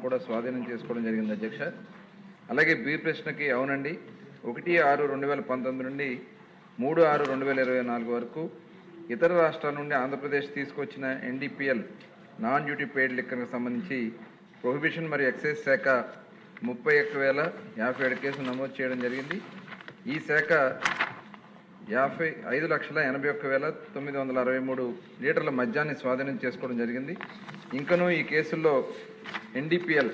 కూడా స్వాధీనం చేసుకోవడం జరిగింది అధ్యక్ష. అలాగే బి ప్రశ్నకి అవునండి 1/6/2019 నుండి 3/6/2024 వరకు ఇతర రాష్ట్రాల నుండి ఆంధ్రప్రదేశ్ తీసుకొచ్చిన NDPL నాన్ డ్యూటీ పెయిడ్ లిక్కర్కి సంబంధించి ప్రొహిబిషన్ మరియు ఎక్సైజ్ శాఖ 31,057 కేసులు నమోదు చేయడం జరిగింది. ఈ శాఖ 55,81,963 లీటర్ల మద్యాన్ని స్వాధీనం చేసుకోవడం జరిగింది. ఇంకనూ ఈ కేసుల్లో NDPL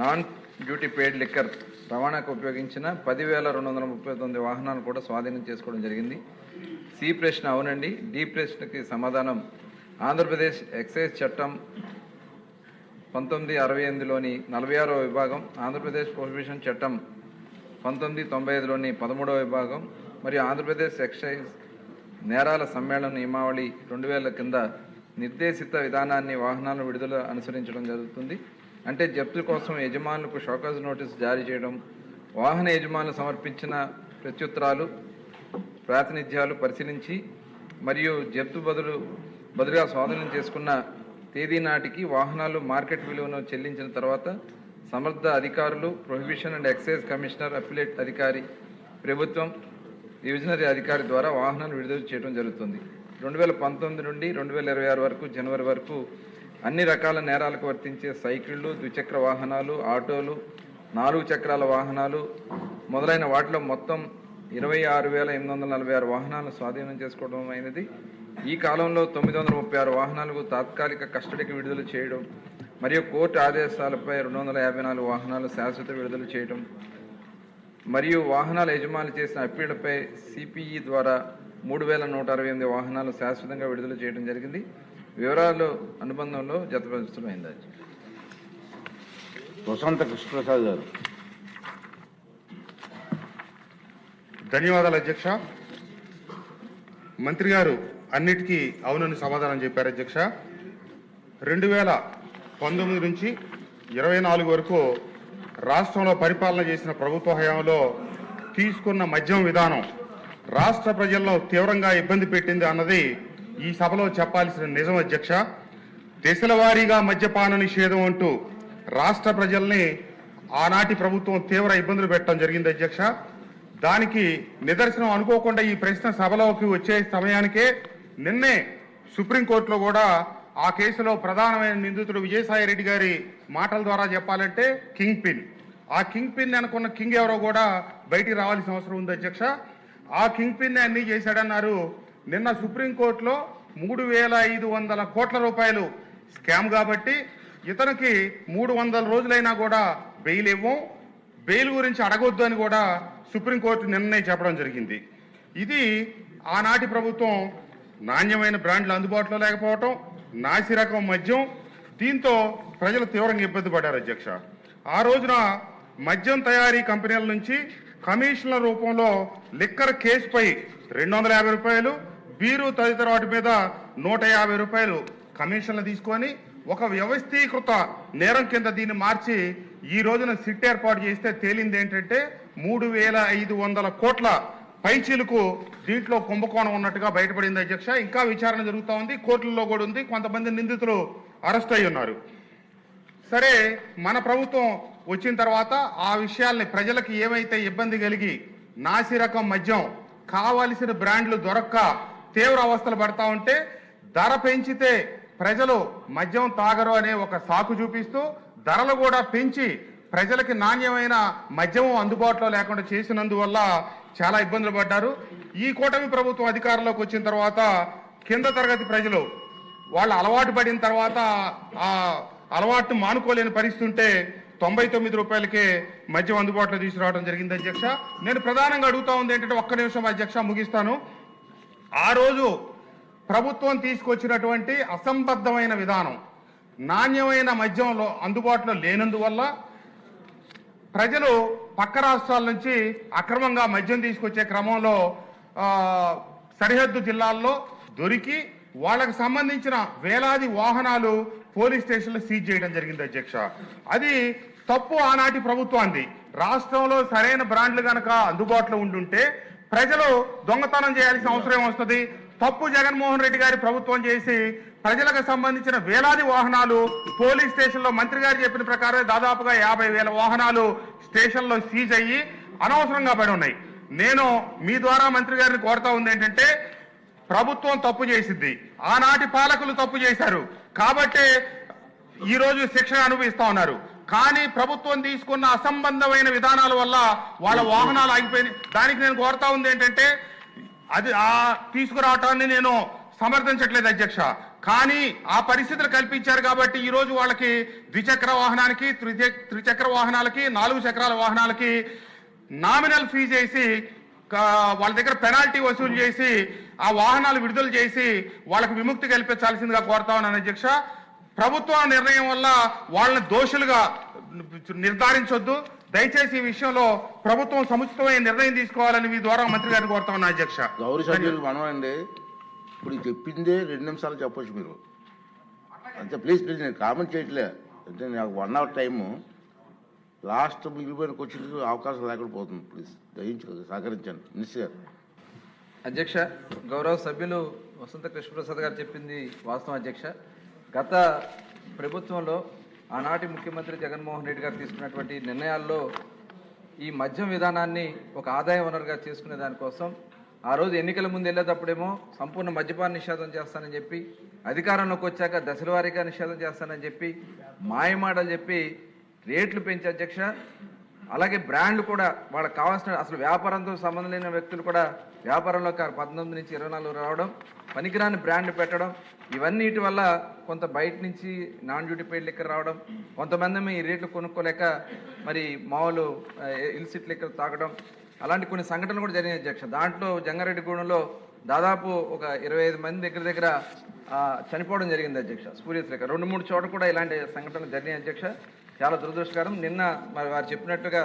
non duty paid liquor రవాణాకు ఉపయోగించిన 10,239 వాహనాలు కూడా స్వాధీనం చేసుకోవడం జరిగింది. సి ప్రశ్న అవునండి. డి ప్రశ్నకి సమాధానం ఆంధ్రప్రదేశ్ ఎక్సైజ్ చట్టం 1968లోని 46వ విభాగం, ఆంధ్రప్రదేశ్ ప్రొహిబిషన్ చట్టం 1995లోని 13వ విభాగం మరియు ఆంధ్రప్రదేశ్ ఎక్సైజ్ నేరాల సమ్మేళన నియమావళి 2000 కింద నిర్దేశిత విధానాన్ని వాహనాల విడుదల అనుసరించడం జరుగుతుంది. అంటే జప్తు కోసం యజమానులకు షోకాజ్ నోటీసు జారీ చేయడం, వాహన యజమానులు సమర్పించిన ప్రత్యుత్తరాలు ప్రాతినిధ్యాలు పరిశీలించి మరియు జప్తు బదులుగా స్వాధీనం చేసుకున్న తేదీ నాటికి వాహనాలు మార్కెట్ విలువను చెల్లించిన తర్వాత సమర్థ అధికారులు, prohibition and excise commissioner, appellate అధికారి, ప్రభుత్వం డివిజనరీ అధికారి ద్వారా వాహనాలు విడుదల చేయడం జరుగుతుంది. 2019 నుండి 2026 వరకు జనవరి వరకు అన్ని రకాల నేరాలకు వర్తించే సైకిళ్లు, ద్విచక్ర వాహనాలు, ఆటోలు, 4 చక్రాల వాహనాలు మొదలైన వాటిలో మొత్తం 26,846 వాహనాలను స్వాధీనం చేసుకోవడం అయినది. ఈ కాలంలో 936 వాహనాలకు తాత్కాలిక కస్టడీకి విడుదల చేయడం మరియు కోర్టు ఆదేశాలపై 254 వాహనాలు శాశ్వత విడుదల చేయడం మరియు వాహనాల యజమానులు చేసిన అప్పీళ్లపై CPE ద్వారా 3,168 వాహనాలు శాశ్వతంగా విడుదల చేయడం జరిగింది. వివరాలు అనుబంధంలో జతపరుచమైంది. వసంత కృష్ణప్రసాద్ గారు. ధన్యవాదాలు అధ్యక్ష. మంత్రి గారు అన్నిటికీ అవునని సమాధానం చెప్పారు అధ్యక్ష. 2019 నుంచి 24 వరకు రాష్ట్రంలో పరిపాలన చేసిన ప్రభుత్వ హయాంలో తీసుకున్న మద్యం విధానం రాష్ట్ర ప్రజల్లో తీవ్రంగా ఇబ్బంది పెట్టింది అన్నది ఈ సభలో చెప్పాల్సిన నిజం అధ్యక్ష. దశల వారీగా మద్యపాన నిషేధం అంటూ రాష్ట్ర ప్రజల్ని ఆనాటి ప్రభుత్వం తీవ్ర ఇబ్బందులు పెట్టడం జరిగింది అధ్యక్ష. దానికి నిదర్శనం అనుకోకుండా ఈ ప్రశ్న సభలోకి వచ్చే సమయానికే నిన్నే సుప్రీంకోర్టులో కూడా ఆ కేసులో ప్రధానమైన నిందితుడు విజయసాయిరెడ్డి గారి మాటల ద్వారా చెప్పాలంటే కింగ్ పిన్, ఆ కింగ్ పిన్ అనుకున్న కింగ్ ఎవరో కూడా బయటికి రావాల్సిన అవసరం ఉంది అధ్యక్ష. ఆ కింగ్ పిన్ అన్ని చేశాడన్నారు. నిన్న సుప్రీంకోర్టులో 3,500 కోట్ల రూపాయలు స్కామ్ కాబట్టి ఇతనికి 300 రోజులైనా కూడా బెయిల్ ఇవ్వం, బెయిల్ గురించి అడగొద్దు అని కూడా సుప్రీంకోర్టు నిన్నే చెప్పడం జరిగింది. ఇది ఆనాటి ప్రభుత్వం నాణ్యమైన బ్రాండ్లు అందుబాటులో లేకపోవటం, నాసిరకం మద్యం, దీంతో ప్రజలు తీవ్రంగా ఇబ్బంది పడ్డారు అధ్యక్ష. ఆ రోజున మద్యం తయారీ కంపెనీల నుంచి కమిషన్ల రూపంలో లిక్కర్ కేసుపై 250 రూపాయలు, బీరు తదితర వాటి మీద 150 రూపాయలు కమిషన్లు తీసుకొని ఒక వ్యవస్థీకృత నేరం కింద దీన్ని మార్చి ఈ రోజున సిట్ ఏర్పాటు చేస్తే తేలింది ఏంటంటే 3,500 కోట్ల పైచీలకు దీంట్లో కుంభకోణం ఉన్నట్టుగా బయటపడింది అధ్యక్ష. ఇంకా విచారణ జరుగుతూ ఉంది, కోర్టుల్లో కూడా ఉంది, కొంతమంది నిందితులు అరెస్ట్ అయి ఉన్నారు. సరే, మన ప్రభుత్వం వచ్చిన తర్వాత ఆ విషయాల్ని ప్రజలకు ఏమైతే ఇబ్బంది కలిగి నాసిరకం మద్యం కావలసిన బ్రాండ్లు దొరక్క తీవ్ర అవస్థలు పడతా ఉంటే ధర పెంచితే ప్రజలు మద్యం తాగరు అనే ఒక సాకు చూపిస్తూ ధరలు కూడా పెంచి ప్రజలకి నాణ్యమైన మద్యం అందుబాటులో లేకుండా చేసినందువల్ల చాలా ఇబ్బందులు పడ్డారు. ఈ కూటమి ప్రభుత్వం అధికారంలోకి వచ్చిన తర్వాత కింద తరగతి ప్రజలు వాళ్ళు అలవాటు పడిన తర్వాత ఆ అలవాటు మానుకోలేని పరిస్థితి ఉంటే 99 రూపాయలకే మద్యం అందుబాటులో తీసుకురావడం జరిగింది అధ్యక్ష. నేను ప్రధానంగా అడుగుతా ఉంది ఏంటంటే, ఒక్క నిమిషం అధ్యక్ష ముగిస్తాను. ఆ రోజు ప్రభుత్వం తీసుకొచ్చినటువంటి అసంబద్ధమైన విధానం నాణ్యమైన మద్యంలో అందుబాటులో లేనందువల్ల ప్రజలు పక్క రాష్ట్రాల నుంచి అక్రమంగా మద్యం తీసుకొచ్చే క్రమంలో సరిహద్దు జిల్లాల్లో దొరికి వాళ్ళకి సంబంధించిన వేలాది వాహనాలు పోలీస్ స్టేషన్లో సీజ్ చేయడం జరిగింది అధ్యక్ష. అది తప్పు ఆనాటి ప్రభుత్వాన్ని. రాష్ట్రంలో సరైన బ్రాండ్లు కనుక అందుబాటులో ఉండుంటే ప్రజలు దొంగతనం చేయాల్సిన అవసరం వస్తుంది, తప్పు జగన్మోహన్ రెడ్డి గారి ప్రభుత్వం చేసి ప్రజలకు సంబంధించిన వేలాది వాహనాలు పోలీస్ స్టేషన్లో మంత్రి గారు చెప్పిన ప్రకారం దాదాపుగా 50,000 వాహనాలు స్టేషన్లో సీజ్ అయ్యి అనవసరంగా పడి ఉన్నాయి. నేను మీ ద్వారా మంత్రి గారిని కోరుతా ఉంది ఏంటంటే, ప్రభుత్వం తప్పు చేసింది, ఆనాటి పాలకులు తప్పు చేశారు కాబట్టి ఈ రోజు శిక్ష అనుభవిస్తా ఉన్నారు. కానీ ప్రభుత్వం తీసుకున్న అసంబద్ధమైన విధానాల వల్ల వాళ్ళ వాహనాలు ఆగిపోయినాయి. దానికి నేను కోరుతా ఉంది ఏంటంటే, అది ఆ తీసుకురావటాన్ని నేను సమర్థించట్లేదు అధ్యక్ష. కానీ ఆ పరిస్థితులు కల్పించారు కాబట్టి ఈ రోజు వాళ్ళకి ద్విచక్ర వాహనానికి, త్రిచక్ర వాహనాలకి, 4 చక్రాల వాహనాలకి నామినల్ ఫీ చేసి వాళ్ళ దగ్గర పెనాల్టీ వసూలు చేసి ఆ వాహనాలు విడుదల చేసి వాళ్ళకి విముక్తి కల్పించాల్సిందిగా కోరుతా ఉన్నాను అధ్యక్ష. ప్రభుత్వ నిర్ణయం వల్ల వాళ్ళని దోషులుగా నిర్ధారించొద్దు. దయచేసి ఈ విషయంలో ప్రభుత్వం సముచితమైన నిర్ణయం తీసుకోవాలని మీ ద్వారా మంత్రి గారిని కోరుతా ఉన్నా అధ్యక్ష. గౌరవ సభ్యులు మనమండి, ఇప్పుడు చెప్పిందే 2 నిమిషాలు చెప్పొచ్చు మీరు అంతే. ప్లీజ్ నేను కామెంట్ చేయట్లే, అంటే నాకు 1 అవర్ టైము లాస్ట్ మిగిలిపోయిన క్వశ్చన్కి అవకాశం లేకుండా పోతుంది. ప్లీజ్ దయించు సహకరించండి మినిస్టర్ గారు. అధ్యక్ష, గౌరవ సభ్యులు వసంత కృష్ణప్రసాద్ గారు చెప్పింది వాస్తవం అధ్యక్ష. గత ప్రభుత్వంలో ఆనాటి ముఖ్యమంత్రి జగన్మోహన్ రెడ్డి గారు తీసుకున్నటువంటి నిర్ణయాల్లో ఈ మద్యం విధానాన్ని ఒక ఆదాయ వనరుగా చేసుకునే దానికోసం ఆ రోజు ఎన్నికల ముందు వెళ్ళేటప్పుడేమో సంపూర్ణ మద్యపాన నిషేధం చేస్తానని చెప్పి, అధికారంలోకి వచ్చాక దశల వారీగా నిషేధం చేస్తానని చెప్పి మాయమాటలు చెప్పి రేట్లు పెంచి అధ్యక్ష, అలాగే బ్రాండ్లు కూడా వాళ్ళకి కావాల్సిన అసలు వ్యాపారంతో సంబంధం లేని వ్యక్తులు కూడా వ్యాపారంలో 19 నుంచి 24 రావడం, పనికిరాని బ్రాండ్ పెట్టడం, ఇవన్నిటి వల్ల కొంత బయట నుంచి నాన్ డ్యూటీ పెయిడ్ లిక్కర్ రావడం, కొంతమంది ఈ రేట్లు కొనుక్కోలేక మరి మామూలు ఇల్సిట్ లిక్కర్ తాగడం, అలాంటి కొన్ని సంఘటనలు కూడా జరిగినాయి అధ్యక్ష. దాంట్లో జంగారెడ్డిగూడెంలో దాదాపు ఒక 25 మంది దగ్గర చనిపోవడం జరిగింది అధ్యక్ష. స్పూరియస్ లిక్కర్ 2-3 చోట్ల కూడా ఇలాంటి సంఘటనలు జరిగినాయి అధ్యక్ష. చాలా దురదృష్టకరం. నిన్న మరి వారు చెప్పినట్టుగా